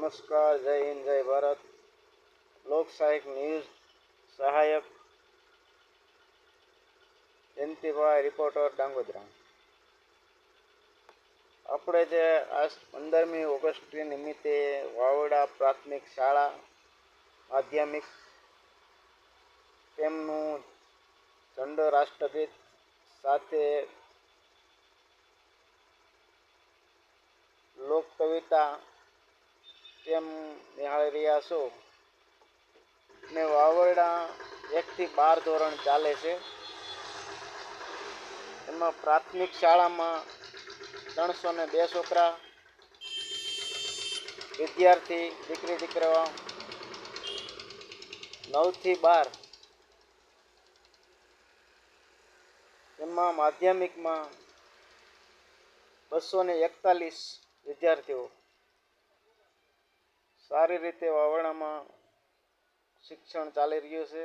નમસ્કાર, જય હિન્દ, જય ભારત. લોકસાહિક ન્યૂઝ સહાયક જયંતિભાઈ, રિપોર્ટર, ડાંગોદરા. આપણે જે આજ 15મી ઓગસ્ટ નિમિત્તે વાવડા પ્રાથમિક શાળા માધ્યમિક તેમનું ઝંડો રાષ્ટ્રગીત સાથે લોકકવિતા તેમ નિહાળી રહ્યા છો. ને વાવડા 1 થી 12 ધોરણ ચાલે છે. એમાં પ્રાથમિક શાળામાં 302 છોકરા વિદ્યાર્થી દીકરી દીકરાઓ 9 થી 12. એમાં માધ્યમિકમાં 241 વિદ્યાર્થીઓ. સારી રીતે વાવડામાં શિક્ષણ ચાલી રહ્યું છે.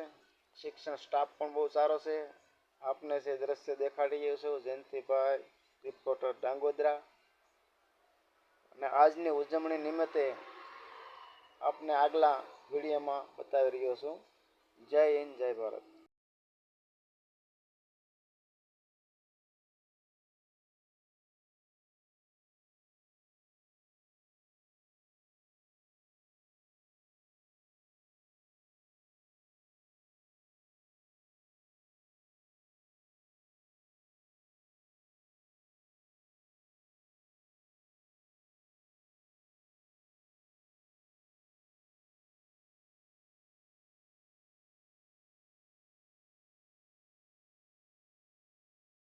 શિક્ષણ સ્ટાફ પણ બહુ સારો છે. આપને જે દ્રશ્ય દેખાડી રહ્યો છું, જયંતિભાઈ, રિપોર્ટર, ડાંગોદરા. અને આજની ઉજવણી નિમિત્તે આપને આગલા વિડીયોમાં બતાવી રહ્યો છું. જય હિન્દ, જય ભારત.